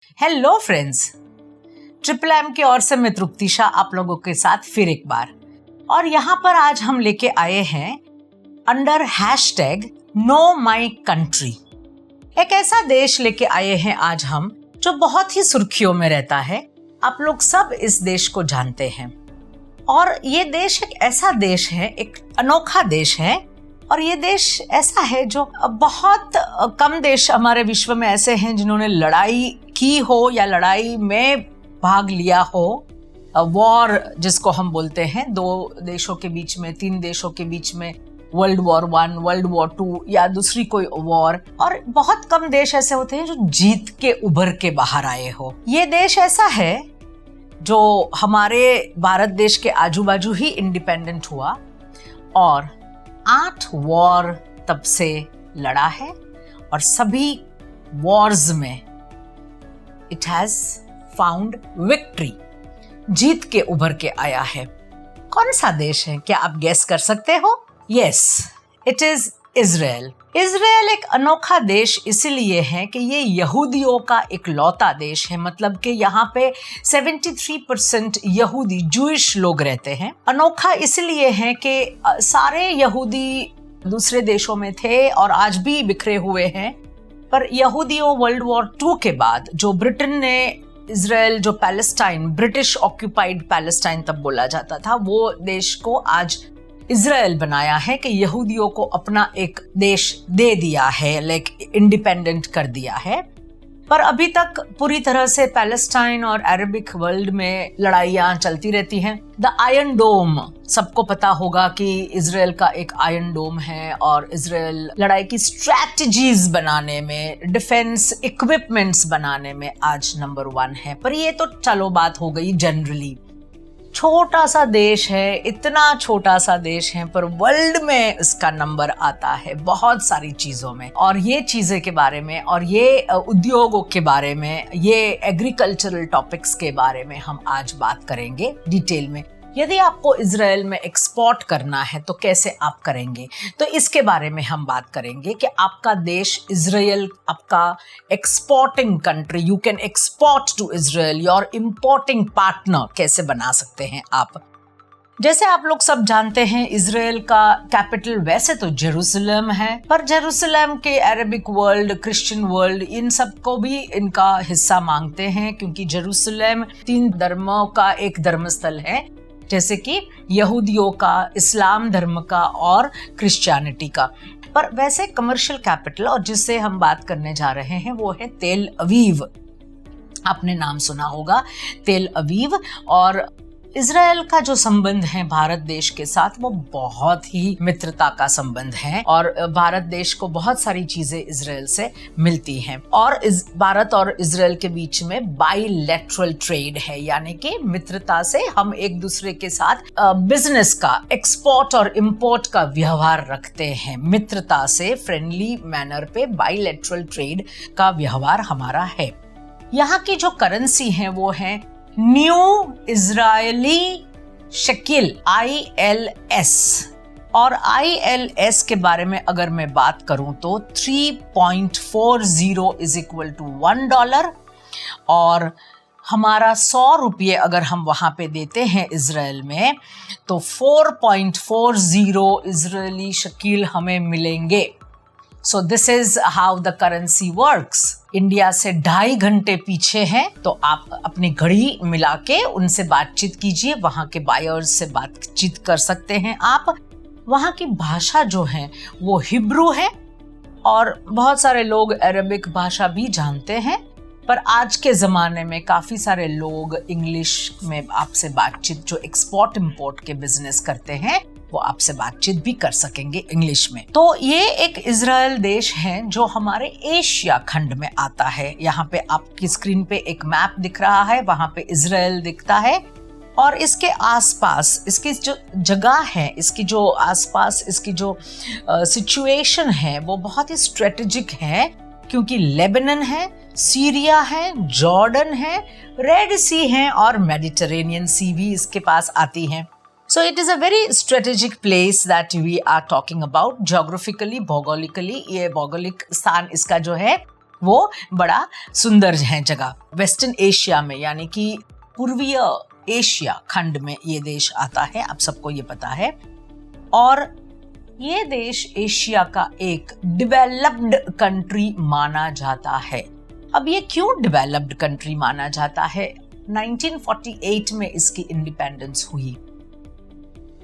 Hello friends, triple M की ओर से मैं तृप्ति शाह आप लोगों के साथ फिर एक बार। और यहाँ पर आज हम लेके आए हैं under hashtag know my country, एक ऐसा देश लेके आए हैं आज हम जो बहुत ही सुर्खियों में रहता है। आप लोग सब इस देश को जानते हैं और ये देश एक ऐसा देश है, एक अनोखा देश है। और ये देश ऐसा है जो बहुत कम देश हमारे विश्व में ऐसे हैं जिन्होंने लड़ाई की हो या लड़ाई में भाग लिया हो। वॉर जिसको हम बोलते हैं, दो देशों के बीच में, तीन देशों के बीच में वर्ल्ड वॉर 1, वर्ल्ड वॉर 2 या दूसरी कोई वॉर। और बहुत कम देश ऐसे होते हैं जो जीत के उभर के बाहर आए हो। ये देश ऐसा है जो हमारे भारत देश के आजू बाजू ही इंडिपेंडेंट हुआ और 8 वॉर तब से लड़ा है और सभी वॉर्स में इट हैज फाउंड विक्ट्री, जीत के उभर के आया है। कौन सा देश है, क्या आप गेस कर सकते हो? Yes, it is Israel. Israel एक अनोखा देश इसलिए है कि ये यहूदियों का इकलौता देश है। मतलब कि यहाँ पे 73% यहूदी जूइश लोग रहते हैं। अनोखा इसलिए है कि सारे यहूदी दूसरे देशों में थे और आज भी बिखरे हुए हैं, पर यहूदियों वर्ल्ड वॉर 2 के बाद जो ब्रिटेन ने इजराइल, जो पैलेस्टाइन, ब्रिटिश ऑक्यूपाइड पैलेस्टाइन तब बोला जाता था, वो देश को आज इजराइल बनाया है कि यहूदियों को अपना एक देश दे दिया है, लाइक इंडिपेंडेंट कर दिया है। पर अभी तक पूरी तरह से पैलेस्टाइन और अरबिक वर्ल्ड में लड़ाइयाँ चलती रहती हैं। द आयरन डोम, सबको पता होगा कि इजराइल का एक आयरन डोम है और इजराइल लड़ाई की स्ट्रैटेजीज बनाने में, डिफेंस इक्विपमेंट्स बनाने में आज नंबर 1 है। पर ये तो चलो बात हो गई जनरली। छोटा सा देश है, इतना छोटा सा देश है, पर वर्ल्ड में इसका नंबर आता है बहुत सारी चीजों में। और ये चीजें के बारे में और ये उद्योगों के बारे में, ये एग्रीकल्चरल टॉपिक्स के बारे में हम आज बात करेंगे डिटेल में। यदि आपको इजराइल में एक्सपोर्ट करना है तो कैसे आप करेंगे, तो इसके बारे में हम बात करेंगे कि आपका देश इजराइल आपका exporting country, you can export to Israel, your importing partner कैसे बना सकते हैं आप। जैसे आप लोग सब जानते हैं, इजराइल का कैपिटल वैसे तो जेरूसलम है, पर जेरूसलम के अरबिक वर्ल्ड, क्रिश्चियन वर्ल्ड, इन सबको भी इनका हिस्सा मांगते हैं, क्योंकि जेरूसलम 3 धर्मों का एक धर्मस्थल है, जैसे कि यहूदियों का, इस्लाम धर्म का और क्रिश्चियनिटी का। पर वैसे कमर्शियल कैपिटल और जिससे हम बात करने जा रहे हैं वो है तेल अवीव। आपने नाम सुना होगा तेल अवीव। और इजराइल का जो संबंध है भारत देश के साथ, वो बहुत ही मित्रता का संबंध है और भारत देश को बहुत सारी चीजें इजराइल से मिलती हैं। और भारत और इजराइल के बीच में बाइलैटरल ट्रेड है, यानी कि मित्रता से हम एक दूसरे के साथ बिजनेस का, एक्सपोर्ट और इंपोर्ट का व्यवहार रखते हैं। मित्रता से, फ्रेंडली मैनर पे बाइलैटरल ट्रेड का व्यवहार हमारा है। यहाँ की जो करेंसी है वो है न्यू इजरायली शकील, ILS। और ILS के बारे में अगर मैं बात करूं तो 3.40 इज इक्वल टू $1। और हमारा 100 रुपये अगर हम वहां पे देते हैं इजराइल में, तो 4.40 इजरायली शकील हमें मिलेंगे। सो this is how the currency works. India से 2.5 घंटे पीछे हैं, तो आप अपनी घड़ी मिला के उनसे बातचीत कीजिए, वहां के बायर्स से बातचीत कर सकते हैं आप। वहां की भाषा जो है वो हिब्रू है और बहुत सारे लोग अरबिक भाषा भी जानते हैं, पर आज के ज़माने में काफ़ी सारे लोग इंग्लिश में आपसे बातचीत, जो एक्सपोर्ट इंपोर्ट के बिजनेस करते हैं, वो आपसे बातचीत भी कर सकेंगे इंग्लिश में। तो ये एक इजराइल देश है जो हमारे एशिया खंड में आता है। यहाँ पे आपकी स्क्रीन पे एक मैप दिख रहा है, वहां पे इजराइल दिखता है और इसके आसपास, इसकी जो जगह है, इसकी जो आसपास इसकी जो सिचुएशन है वो बहुत ही स्ट्रेटेजिक है, क्योंकि लेबनान है, सीरिया है, जॉर्डन है, रेड सी है और मेडिटेरेनियन सी भी इसके पास आती है। So it is a very strategic place that we are talking about geographically, भौगोलिकली। ये भौगोलिक स्थान इसका जो है वो बड़ा सुंदर है जगह। वेस्टर्न एशिया में यानी कि पूर्वीय एशिया खंड में ये देश आता है, आप सबको ये पता है। और ये देश एशिया का एक डेवलप्ड कंट्री माना जाता है। अब ये क्यों डेवलप्ड कंट्री माना जाता है? 1948 में इसकी इंडिपेंडेंस हुई।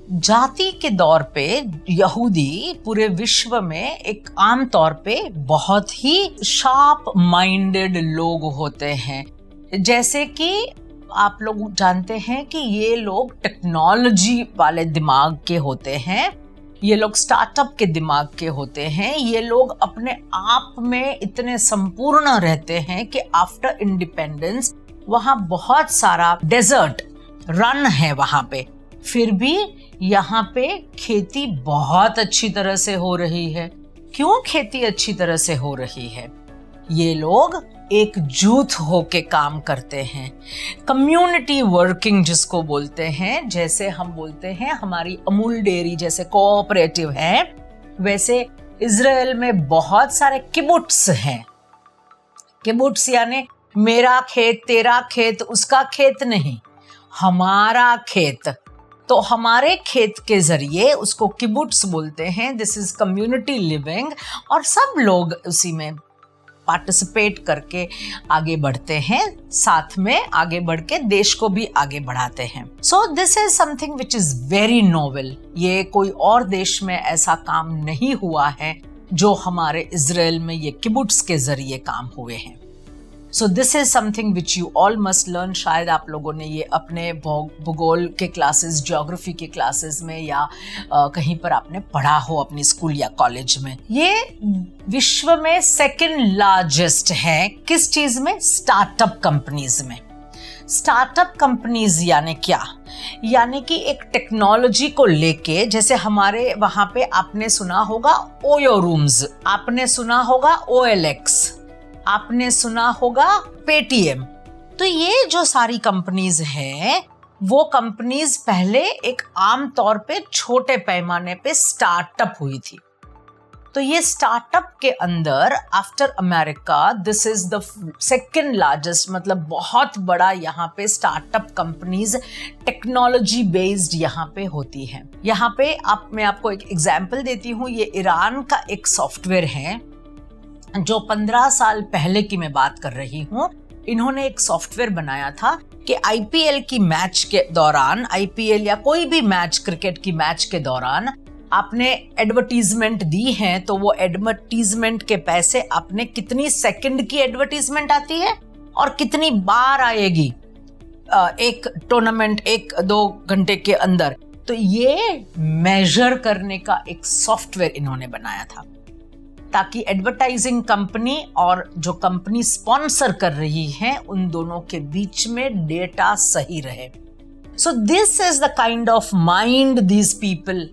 जाति के दौर पे यहूदी पूरे विश्व में एक आम तौर पे बहुत ही शार्प माइंडेड लोग होते हैं। जैसे कि आप लोग जानते हैं कि ये लोग टेक्नोलॉजी वाले दिमाग के होते हैं, ये लोग स्टार्टअप के दिमाग के होते हैं, ये लोग अपने आप में इतने संपूर्ण रहते हैं कि आफ्टर इंडिपेंडेंस वहाँ बहुत सारा डेजर्ट रन है वहाँ पे, फिर भी यहाँ पे खेती बहुत अच्छी तरह से हो रही है। क्यों खेती अच्छी तरह से हो रही है? ये लोग एकजुट होके काम करते हैं, कम्युनिटी वर्किंग जिसको बोलते हैं। जैसे हम बोलते हैं हमारी अमूल डेयरी जैसे कोऑपरेटिव है, वैसे इजराइल में बहुत सारे किबुट्स हैं। किबुट्स यानी मेरा खेत, तेरा खेत, उसका खेत नहीं, हमारा खेत। तो हमारे खेत के जरिए उसको किबुट्स बोलते हैं। दिस इज कम्युनिटी लिविंग, और सब लोग उसी में पार्टिसिपेट करके आगे बढ़ते हैं, साथ में आगे बढ़ के देश को भी आगे बढ़ाते हैं। So this is something which is very novel. ये कोई और देश में ऐसा काम नहीं हुआ है जो हमारे इजराइल में ये किबुट्स के जरिए काम हुए हैं। So this is something which you all must learn. शायद आप लोगों ने ये अपने भूगोल के क्लासेस, ज्योग्राफी के क्लासेस में या कहीं पर आपने पढ़ा हो अपनी स्कूल या कॉलेज में। ये विश्व में सेकंड लार्जेस्ट है किस चीज में? स्टार्टअप कंपनीज में। स्टार्टअप कंपनीज यानी क्या? यानी कि एक टेक्नोलॉजी को लेके, जैसे हमारे वहां पे आपने सुना होगा ओयो रूम्स, आपने सुना होगा OLX, आपने सुना होगा पेटीएम। तो ये जो सारी कंपनीज हैं, वो कंपनीज पहले एक आम तौर पे छोटे पैमाने पे स्टार्टअप हुई थी। तो ये स्टार्टअप के अंदर after America this is the second largest, मतलब बहुत बड़ा यहाँ पे स्टार्टअप कंपनीज टेक्नोलॉजी बेस्ड यहाँ पे होती हैं। यहाँ पे मैं आपको एक एग्जांपल देती हूँ। ये ईरान का एक सॉफ्टवेयर है जो 15 साल पहले की मैं बात कर रही हूँ। इन्होंने एक सॉफ्टवेयर बनाया था कि IPL की मैच के दौरान, IPL या कोई भी मैच, क्रिकेट की मैच के दौरान आपने एडवर्टीजमेंट दी है, तो वो एडवर्टीजमेंट के पैसे आपने कितनी सेकंड की एडवर्टीजमेंट आती है और कितनी बार आएगी एक टूर्नामेंट 1-2 घंटे के अंदर, तो ये मेजर करने का एक सॉफ्टवेयर इन्होंने बनाया था, ताकि एडवर्टाइजिंग कंपनी और जो कंपनी स्पॉन्सर कर रही है उन दोनों के बीच में डेटा सही रहे। सो this is the kind of mind these people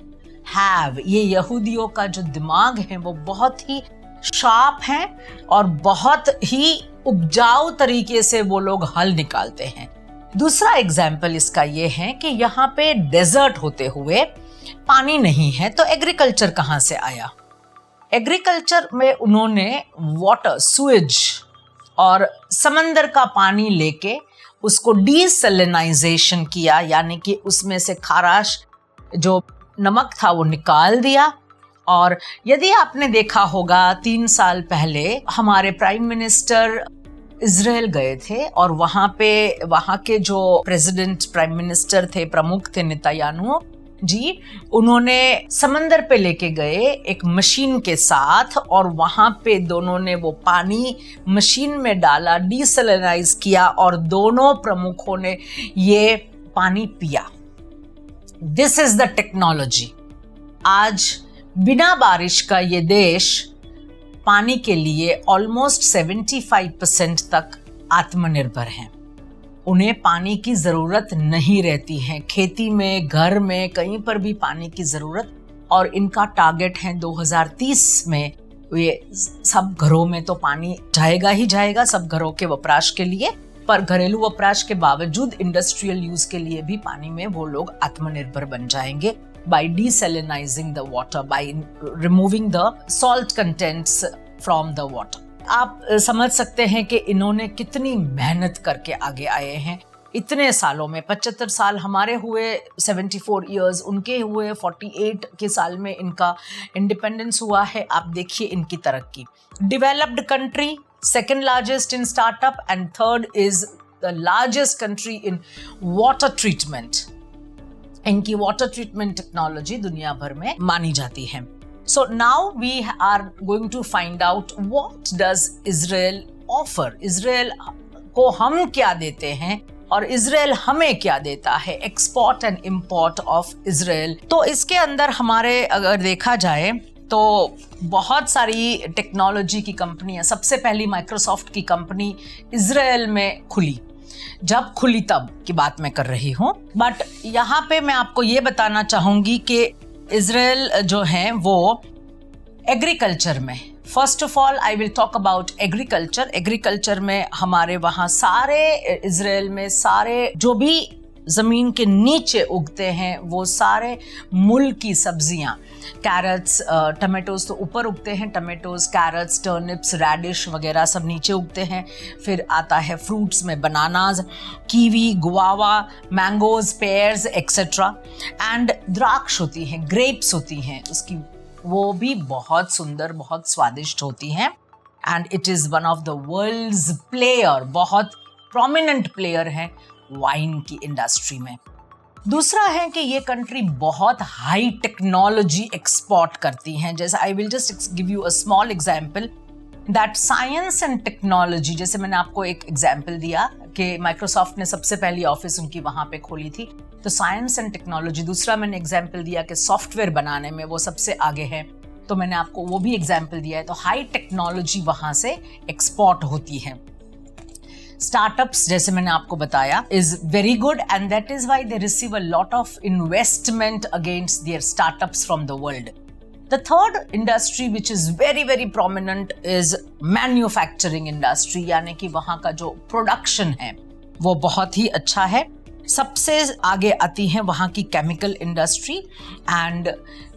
have. ये यहूदियों का जो दिमाग है वो बहुत ही शार्प है और बहुत ही उपजाऊ तरीके से वो लोग हल निकालते हैं। दूसरा एग्जाम्पल इसका ये है कि यहाँ पे डेजर्ट होते हुए पानी नहीं है, तो एग्रीकल्चर कहाँ से आया? एग्रीकल्चर में उन्होंने वाटर, सुएज और समंदर का पानी लेके उसको डीसैलिनाइजेशन किया, यानी कि उसमें से खाराश जो नमक था वो निकाल दिया। और यदि आपने देखा होगा 3 साल पहले हमारे प्राइम मिनिस्टर इजराइल गए थे और वहाँ के जो प्रेसिडेंट, प्राइम मिनिस्टर थे, प्रमुख थे, नेतन्याहू जी, उन्होंने समंदर पे लेके गए एक मशीन के साथ और वहां पे दोनों ने वो पानी मशीन में डाला, डीसैलिनाइज किया और दोनों प्रमुखों ने ये पानी पिया। This is the technology. आज बिना बारिश का ये देश पानी के लिए ऑलमोस्ट 75% तक आत्मनिर्भर है। उन्हें पानी की जरूरत नहीं रहती है, खेती में, घर में, कहीं पर भी पानी की जरूरत। और इनका टारगेट है 2030 में ये सब घरों में तो पानी जाएगा ही जाएगा, सब घरों के वपराश के लिए, पर घरेलू वपराश के बावजूद इंडस्ट्रियल यूज के लिए भी पानी में वो लोग आत्मनिर्भर बन जाएंगे by desalinizing the water, by removing the salt contents from the water. आप समझ सकते हैं कि इन्होंने कितनी मेहनत करके आगे आए हैं इतने सालों में। 75 साल हमारे हुए, 74 इयर्स उनके हुए, 48 के साल में इनका इंडिपेंडेंस हुआ है। आप देखिए इनकी तरक्की। Developed country, second largest in startup and third is the largest country in water treatment. इनकी वाटर ट्रीटमेंट टेक्नोलॉजी दुनिया भर में मानी जाती है। So now we are going to find out what does Israel offer. Israel को हम क्या देते हैं और इजराइल हमें क्या देता है। Export and import of Israel. तो इसके अंदर हमारे अगर देखा जाए तो बहुत सारी टेक्नोलॉजी की कंपनियां, सबसे पहली माइक्रोसॉफ्ट की कंपनी इजराइल में खुली। जब खुली तब की बात मैं कर रही हूँ, बट यहाँ पे मैं आपको ये बताना चाहूंगी कि इजराइल जो है वो एग्रीकल्चर में, first of all I will talk about agriculture. Agriculture में हमारे वहाँ सारे इजराइल में सारे जो भी ज़मीन के नीचे उगते हैं वो सारे मूल की सब्जियाँ, कैरेट्स, टमाटोज तो ऊपर उगते हैं, टमाटोज, कैरेट्स, टर्निप्स, रेडिश वगैरह सब नीचे उगते हैं। फिर आता है फ्रूट्स में bananas, kiwi, guava, mangoes, pairs etcetera. And द्राक्ष होती हैं, ग्रेप्स होती हैं, उसकी वो भी बहुत सुंदर, बहुत स्वादिष्ट होती हैं। And it is one of the world's player, बहुत प्रोमिनेंट प्लेयर है वाइन की इंडस्ट्री में। दूसरा है कि ये कंट्री बहुत हाई टेक्नोलॉजी एक्सपोर्ट करती हैं। जैसे I will just give you a small example that science and technology, जैसे मैंने आपको एक एग्जांपल दिया कि माइक्रोसॉफ्ट ने सबसे पहली ऑफिस उनकी वहाँ पे खोली थी, तो साइंस एंड टेक्नोलॉजी। दूसरा मैंने एग्जांपल दिया कि सॉफ्टवेयर बनाने में वो सबसे आगे है, तो मैंने आपको वो भी एग्जांपल दिया है। तो हाई टेक्नोलॉजी वहाँ से एक्सपोर्ट होती है। स्टार्टअप्स, जैसे मैंने आपको बताया, is very good and that is why they receive a lot of investment against their startups from the world. The third industry which is very very prominent is manufacturing industry, यानी कि वहाँ का जो production है वो बहुत ही अच्छा है। सबसे आगे आती है वहाँ की केमिकल इंडस्ट्री। एंड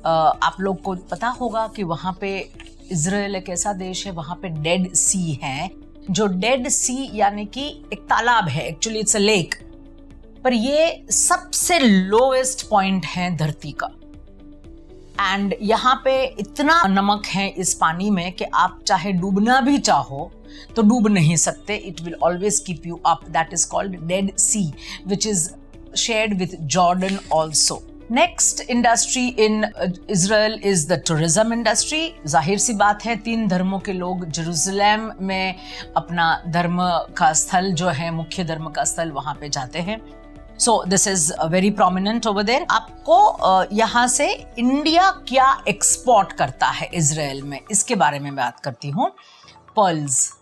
आप लोग को पता होगा कि वहाँ पे इजराइल एक ऐसा देश है, वहाँ पे डेड सी है। जो डेड सी यानी कि एक तालाब है, एक्चुअली इट्स अ लेक, पर ये सबसे लोएस्ट पॉइंट है धरती का। एंड यहाँ पे इतना नमक है इस पानी में कि आप चाहे डूबना भी चाहो तो डूब नहीं सकते। It will always keep you up. That is called Dead Sea which is shared with Jordan also. Next industry in Israel is the tourism industry. जाहिर सी बात है, 3 धर्मों के लोग जेरूसलम में अपना धर्म का स्थल जो है, मुख्य धर्म का स्थल, वहाँ पे जाते हैं। So this is very prominent over there. आपको यहाँ से इंडिया क्या एक्सपोर्ट करता है इजराइल में, इसके बारे में बात करती हूँ। Pearls,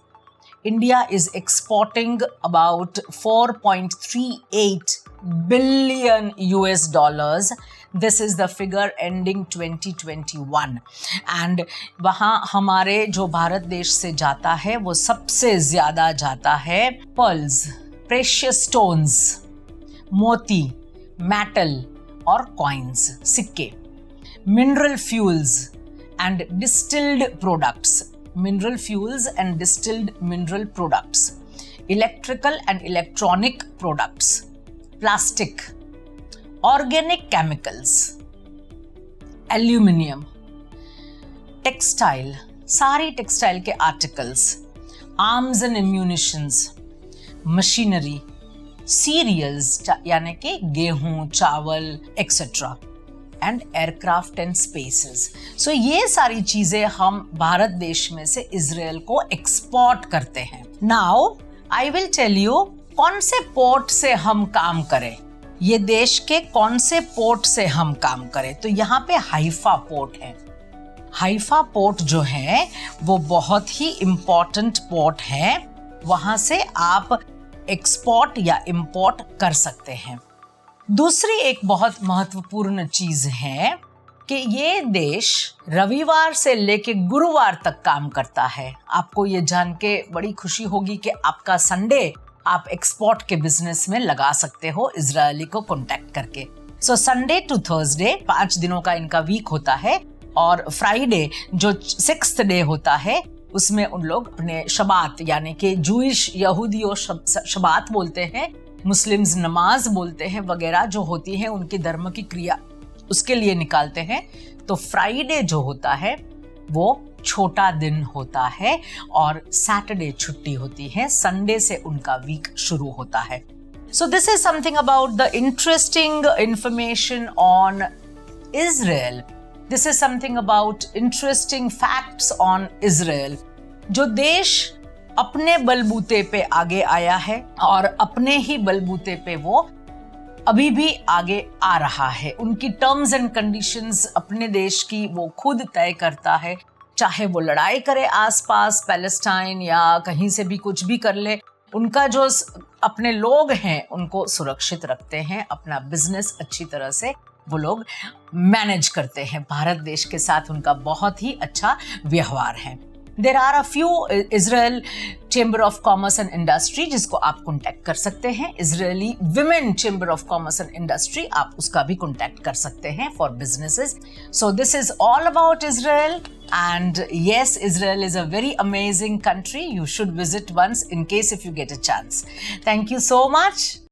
India is exporting about 4.38 billion US dollars. This is the figure ending 2021. And वहाँ हमारे जो भारत देश से जाता है वो सबसे ज़्यादा जाता है pearls, precious stones, मोती, metal और coins, सिक्के, mineral fuels and distilled products. Mineral fuels and distilled mineral products, electrical and electronic products, plastic, organic chemicals, aluminium, textile, सारी टेक्सटाइल के articles, arms and ammunitions, machinery, cereals यानी कि गेहूं, चावल etcetera, and aircraft and spaces. So ये सारी चीजें हम भारत देश में से इजराइल को एक्सपोर्ट करते हैं। Now I will tell you कौन से पोर्ट से हम काम करें, ये देश के कौन से पोर्ट से हम काम करें। तो यहाँ पे हाइफा पोर्ट है। हाइफा पोर्ट जो है वो बहुत ही इम्पोर्टेंट पोर्ट है, वहां से आप एक्सपोर्ट या इंपोर्ट कर सकते हैं। दूसरी एक बहुत महत्वपूर्ण चीज है कि ये देश रविवार से लेके गुरुवार तक काम करता है। आपको ये जान के बड़ी खुशी होगी कि आपका संडे आप एक्सपोर्ट के बिजनेस में लगा सकते हो इजरायली को कांटेक्ट करके। सो संडे टू थर्सडे 5 दिनों का इनका वीक होता है, और फ्राइडे जो 6th डे होता है उसमें उन लोग अपने शबात यानी कि जूइश यहूदियों शबात बोलते हैं, मुस्लिम्स नमाज बोलते हैं वगैरह जो होती है उनकी धर्म की क्रिया उसके लिए निकालते हैं। तो फ्राइडे जो होता है वो छोटा दिन होता है और सैटरडे छुट्टी होती है, संडे से उनका वीक शुरू होता है। So this is something about the interesting information on Israel. This is something about interesting facts on Israel. जो देश अपने बलबूते पे आगे आया है और अपने ही बलबूते पे वो अभी भी आगे आ रहा है। उनकी टर्म्स एंड कंडीशंस अपने देश की वो खुद तय करता है, चाहे वो लड़ाई करे आसपास पैलेस्टाइन या कहीं से भी कुछ भी कर ले। उनका जो अपने लोग हैं उनको सुरक्षित रखते हैं, अपना बिजनेस अच्छी तरह से वो लोग मैनेज करते हैं। भारत देश के साथ उनका बहुत ही अच्छा व्यवहार है। There are a few Israel Chamber of Commerce and Industry जिसको आप कॉन्टैक्ट कर सकते हैं। Israeli Women Chamber of Commerce and Industry आप उसका भी कॉन्टैक्ट कर सकते हैं for businesses. So this is all about Israel and yes, Israel is a very amazing country. You should visit once in case if you get a chance. Thank you so much.